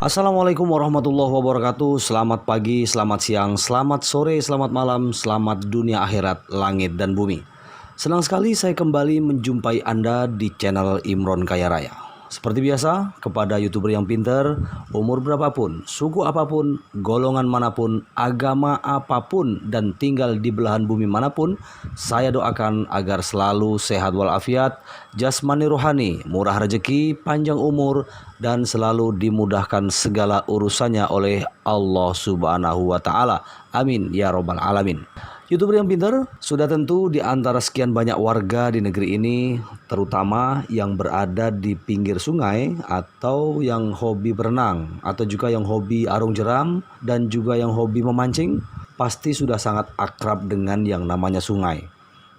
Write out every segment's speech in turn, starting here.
Assalamualaikum warahmatullahi wabarakatuh. Selamat pagi, selamat siang, selamat sore, selamat malam, selamat dunia akhirat, langit dan bumi. Senang sekali saya kembali menjumpai Anda di channel Imron Kaya Raya. Seperti biasa, kepada YouTuber yang pintar, umur berapapun, suku apapun, golongan manapun, agama apapun, dan tinggal di belahan bumi manapun, saya doakan agar selalu sehat walafiat, jasmani rohani, murah rezeki, panjang umur, dan selalu dimudahkan segala urusannya oleh Allah Subhanahu wa Ta'ala. Amin ya Robbal 'Alamin. YouTuber yang pintar sudah tentu di antara sekian banyak warga di negeri ini, terutama yang berada di pinggir sungai atau yang hobi berenang atau juga yang hobi arung jeram dan juga yang hobi memancing, pasti sudah sangat akrab dengan yang namanya sungai.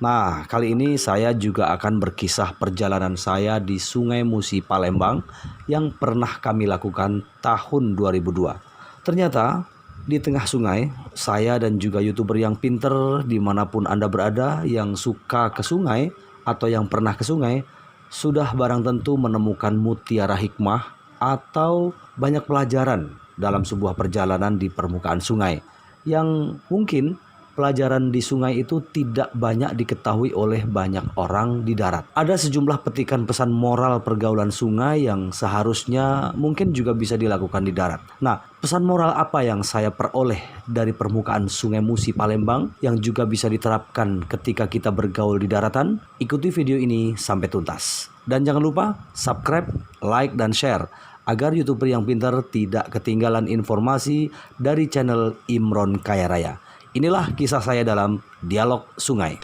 Nah, kali ini saya juga akan berkisah perjalanan saya di Sungai Musi Palembang yang pernah kami lakukan tahun 2002. Ternyata di tengah sungai, saya dan juga YouTuber yang pinter dimanapun Anda berada yang suka ke sungai atau yang pernah ke sungai, sudah barang tentu menemukan mutiara hikmah atau banyak pelajaran dalam sebuah perjalanan di permukaan sungai yang mungkin pelajaran di sungai itu tidak banyak diketahui oleh banyak orang di darat. Ada sejumlah petikan pesan moral pergaulan sungai yang seharusnya mungkin juga bisa dilakukan di darat. Nah, pesan moral apa yang saya peroleh dari permukaan Sungai Musi Palembang yang juga bisa diterapkan ketika kita bergaul di daratan? Ikuti video ini sampai tuntas. Dan jangan lupa subscribe, like, dan share agar YouTuber yang pintar tidak ketinggalan informasi dari channel Imron Kaya Raya. Inilah kisah saya dalam Dialog Sungai.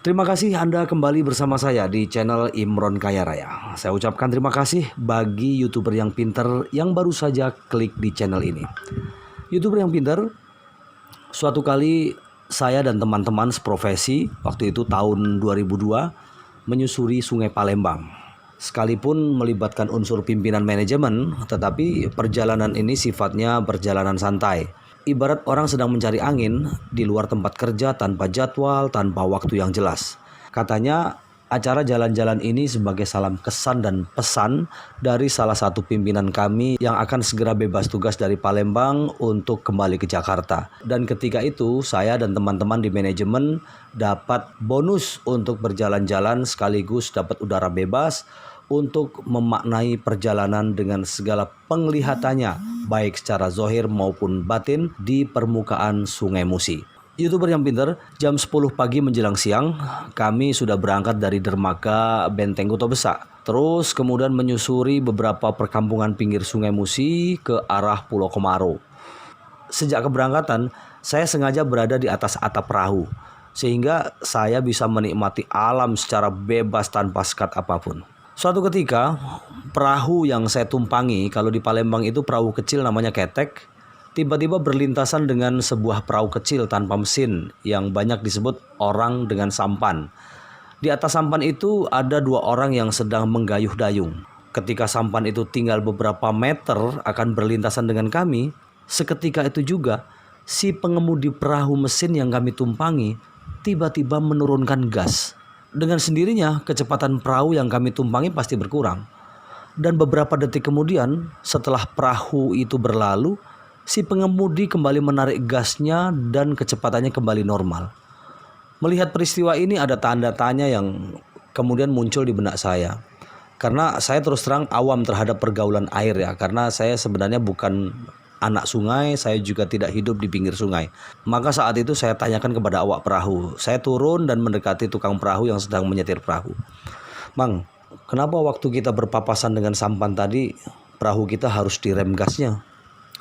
Terima kasih Anda kembali bersama saya di channel Imron Kaya Raya. Saya ucapkan terima kasih bagi YouTuber yang pintar yang baru saja klik di channel ini. YouTuber yang pintar, suatu kali saya dan teman-teman seprofesi waktu itu tahun 2002 menyusuri Sungai Palembang. Sekalipun melibatkan unsur pimpinan manajemen, tetapi perjalanan ini sifatnya perjalanan santai. Ibarat orang sedang mencari angin di luar tempat kerja tanpa jadwal, tanpa waktu yang jelas. Katanya acara jalan-jalan ini sebagai salam kesan dan pesan dari salah satu pimpinan kami yang akan segera bebas tugas dari Palembang untuk kembali ke Jakarta. Dan ketika itu saya dan teman-teman di manajemen dapat bonus untuk berjalan-jalan sekaligus dapat udara bebas untuk memaknai perjalanan dengan segala penglihatannya baik secara zahir maupun batin di permukaan Sungai Musi. YouTuber yang pintar, jam 10 pagi menjelang siang, kami sudah berangkat dari dermaga Benteng Kota Besar. Terus kemudian menyusuri beberapa perkampungan pinggir Sungai Musi ke arah Pulau Komaro. Sejak keberangkatan, saya sengaja berada di atas atap perahu, sehingga saya bisa menikmati alam secara bebas tanpa sekat apapun. Suatu ketika, perahu yang saya tumpangi, kalau di Palembang itu perahu kecil namanya ketek, tiba-tiba berlintasan dengan sebuah perahu kecil tanpa mesin yang banyak disebut orang dengan sampan. Di atas sampan itu ada dua orang yang sedang menggayuh dayung. Ketika sampan itu tinggal beberapa meter akan berlintasan dengan kami, seketika itu juga si pengemudi perahu mesin yang kami tumpangi tiba-tiba menurunkan gas. Dengan sendirinya kecepatan perahu yang kami tumpangi pasti berkurang. Dan beberapa detik kemudian setelah perahu itu berlalu, si pengemudi kembali menarik gasnya dan kecepatannya kembali normal. Melihat peristiwa ini ada tanda tanya yang kemudian muncul di benak saya. Karena saya terus terang awam terhadap pergaulan air ya. Karena saya sebenarnya bukan anak sungai, saya juga tidak hidup di pinggir sungai. Maka saat itu saya tanyakan kepada awak perahu. Saya turun dan mendekati tukang perahu yang sedang menyetir perahu. "Mang, kenapa waktu kita berpapasan dengan sampan tadi, perahu kita harus direm gasnya?"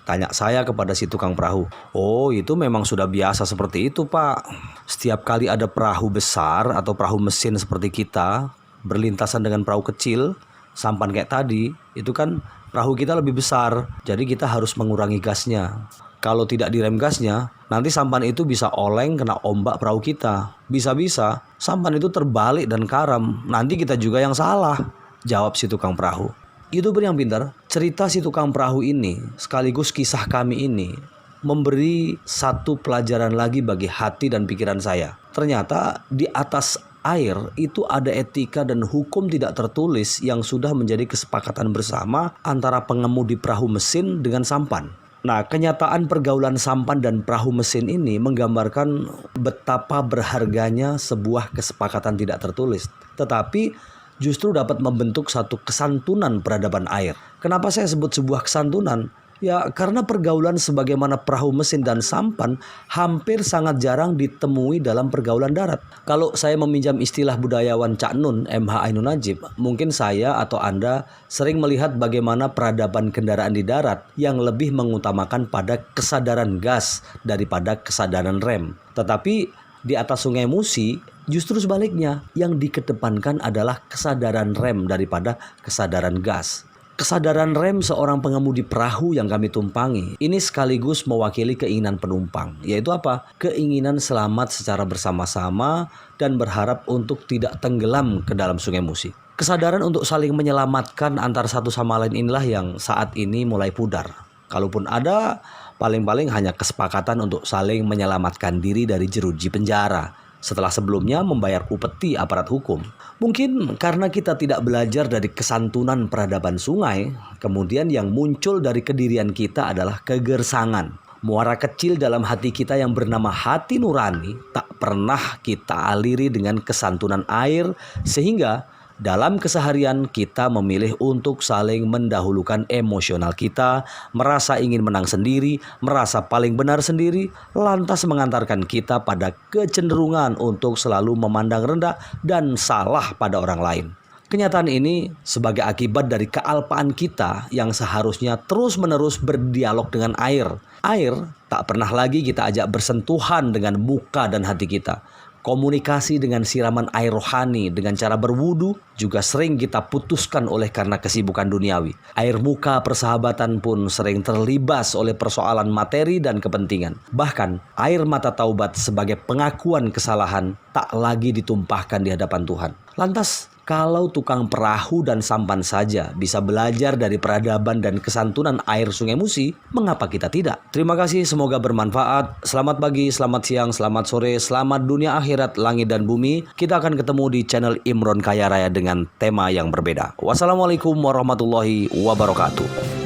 Tanya saya kepada si tukang perahu. "Oh, itu memang sudah biasa seperti itu, Pak. Setiap kali ada perahu besar atau perahu mesin seperti kita berlintasan dengan perahu kecil, sampan kayak tadi, itu kan perahu kita lebih besar. Jadi kita harus mengurangi gasnya. Kalau tidak direm gasnya, nanti sampan itu bisa oleng kena ombak perahu kita. Bisa-bisa sampan itu terbalik dan karam. Nanti kita juga yang salah," jawab si tukang perahu. YouTuber yang pintar, cerita si tukang perahu ini sekaligus kisah kami ini memberi satu pelajaran lagi bagi hati dan pikiran saya. Ternyata di atas air itu ada etika dan hukum tidak tertulis yang sudah menjadi kesepakatan bersama antara pengemudi perahu mesin dengan sampan. Nah, kenyataan pergaulan sampan dan perahu mesin ini menggambarkan betapa berharganya sebuah kesepakatan tidak tertulis, tetapi justru dapat membentuk satu kesantunan peradaban air. Kenapa saya sebut sebuah kesantunan? Ya, karena pergaulan sebagaimana perahu mesin dan sampan hampir sangat jarang ditemui dalam pergaulan darat. Kalau saya meminjam istilah budayawan Cak Nun, MH Ainun Najib, mungkin saya atau Anda sering melihat bagaimana peradaban kendaraan di darat yang lebih mengutamakan pada kesadaran gas daripada kesadaran rem. Tetapi di atas Sungai Musi justru sebaliknya, yang dikedepankan adalah kesadaran rem daripada kesadaran gas. Kesadaran rem seorang pengemudi perahu yang kami tumpangi ini sekaligus mewakili keinginan penumpang, yaitu apa? Keinginan selamat secara bersama-sama dan berharap untuk tidak tenggelam ke dalam Sungai Musi. Kesadaran untuk saling menyelamatkan antar satu sama lain inilah yang saat ini mulai pudar. Kalaupun ada, paling-paling hanya kesepakatan untuk saling menyelamatkan diri dari jeruji penjara setelah sebelumnya membayar upeti aparat hukum. Mungkin karena kita tidak belajar dari kesantunan peradaban sungai, kemudian yang muncul dari kedirian kita adalah kegersangan. Muara kecil dalam hati kita yang bernama hati nurani tak pernah kita aliri dengan kesantunan air, sehingga dalam keseharian kita memilih untuk saling mendahulukan emosional kita, merasa ingin menang sendiri, merasa paling benar sendiri, lantas mengantarkan kita pada kecenderungan untuk selalu memandang rendah dan salah pada orang lain. Kenyataan ini sebagai akibat dari kealpaan kita yang seharusnya terus-menerus berdialog dengan air. Air tak pernah lagi kita ajak bersentuhan dengan muka dan hati kita. Komunikasi dengan siraman air rohani dengan cara berwudu juga sering kita putuskan oleh karena kesibukan duniawi. Air muka persahabatan pun sering terlibas oleh persoalan materi dan kepentingan. Bahkan air mata taubat sebagai pengakuan kesalahan tak lagi ditumpahkan di hadapan Tuhan. Lantas, kalau tukang perahu dan sampan saja bisa belajar dari peradaban dan kesantunan air Sungai Musi, mengapa kita tidak? Terima kasih, semoga bermanfaat. Selamat pagi, selamat siang, selamat sore, selamat dunia akhirat, langit dan bumi. Kita akan ketemu di channel Imron Kaya Raya dengan tema yang berbeda. Wassalamualaikum warahmatullahi wabarakatuh.